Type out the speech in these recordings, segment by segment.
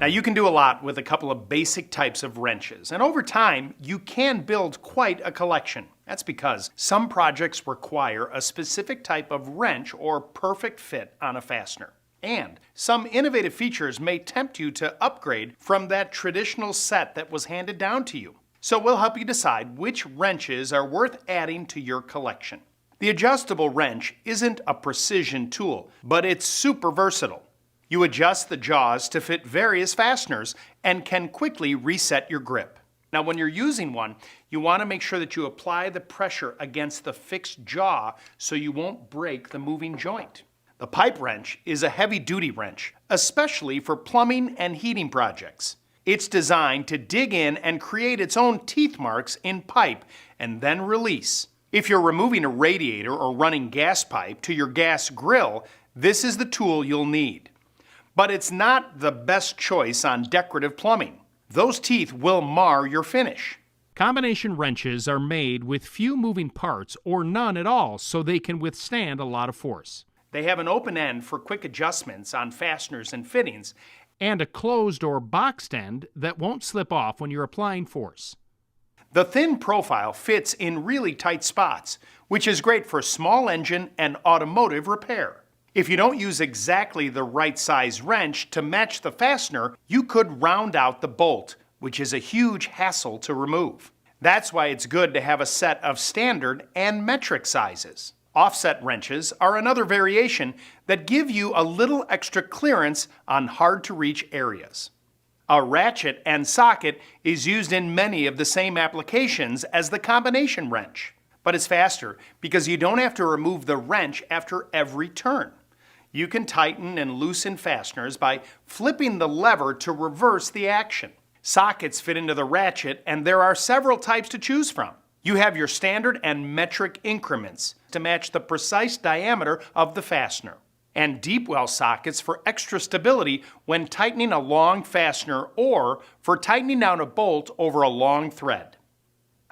Now you can do a lot with a couple of basic types of wrenches, and over time you can build quite a collection. That's because some projects require a specific type of wrench or perfect fit on a fastener. And some innovative features may tempt you to upgrade from that traditional set that was handed down to you. So we'll help you decide which wrenches are worth adding to your collection. The adjustable wrench isn't a precision tool, but it's super versatile. You adjust the jaws to fit various fasteners and can quickly reset your grip. Now, when you're using one, you want to make sure that you apply the pressure against the fixed jaw so you won't break the moving joint. The pipe wrench is a heavy-duty wrench, especially for plumbing and heating projects. It's designed to dig in and create its own teeth marks in pipe and then release. If you're removing a radiator or running gas pipe to your gas grill, this is the tool you'll need. But it's not the best choice on decorative plumbing. Those teeth will mar your finish. Combination wrenches are made with few moving parts or none at all, so they can withstand a lot of force. They have an open end for quick adjustments on fasteners and fittings, and a closed or boxed end that won't slip off when you're applying force. The thin profile fits in really tight spots, which is great for small engine and automotive repair. If you don't use exactly the right size wrench to match the fastener, you could round out the bolt, which is a huge hassle to remove. That's why it's good to have a set of standard and metric sizes. Offset wrenches are another variation that give you a little extra clearance on hard-to-reach areas. A ratchet and socket is used in many of the same applications as the combination wrench, but it's faster because you don't have to remove the wrench after every turn. You can tighten and loosen fasteners by flipping the lever to reverse the action. Sockets fit into the ratchet, and there are several types to choose from. You have your standard and metric increments to match the precise diameter of the fastener, and deep well sockets for extra stability when tightening a long fastener or for tightening down a bolt over a long thread.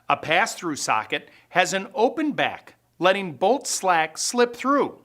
A pass-through socket has an open back, letting bolt slack slip through.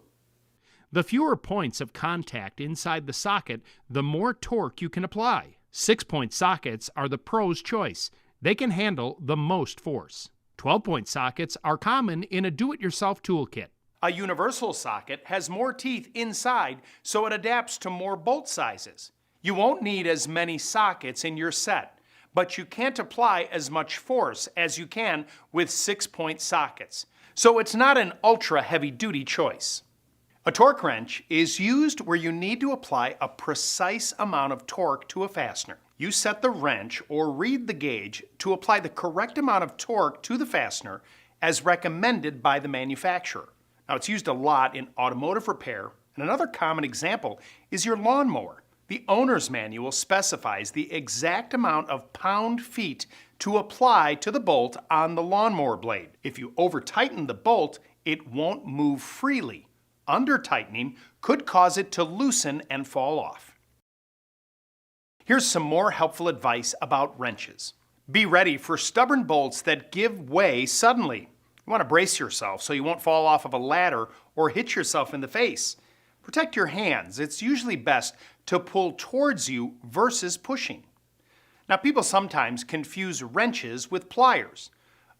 The fewer points of contact inside the socket, the more torque you can apply. 6-point sockets are the pro's choice. They can handle the most force. 12-point sockets are common in a do-it-yourself toolkit. A universal socket has more teeth inside, so it adapts to more bolt sizes. You won't need as many sockets in your set, but you can't apply as much force as you can with 6-point sockets, so it's not an ultra heavy-duty choice. A torque wrench is used where you need to apply a precise amount of torque to a fastener. You set the wrench or read the gauge to apply the correct amount of torque to the fastener as recommended by the manufacturer. Now, it's used a lot in automotive repair, and another common example is your lawnmower. The owner's manual specifies the exact amount of pound-feet to apply to the bolt on the lawnmower blade. If you over-tighten the bolt, it won't move freely. Under-tightening could cause it to loosen and fall off. Here's some more helpful advice about wrenches. Be ready for stubborn bolts that give way suddenly. You want to brace yourself so you won't fall off of a ladder or hit yourself in the face. Protect your hands. It's usually best to pull towards you versus pushing. Now, people sometimes confuse wrenches with pliers.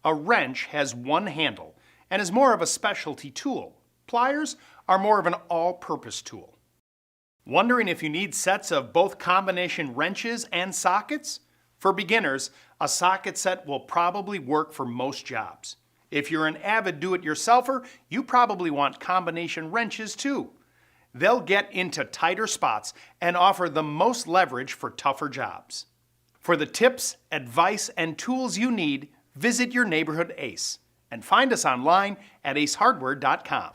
A wrench has one handle and is more of a specialty tool. Pliers are more of an all-purpose tool. Wondering if you need sets of both combination wrenches and sockets? For beginners, a socket set will probably work for most jobs. If you're an avid do-it-yourselfer, you probably want combination wrenches too. They'll get into tighter spots and offer the most leverage for tougher jobs. For the tips, advice, and tools you need, visit your neighborhood Ace and find us online at acehardware.com.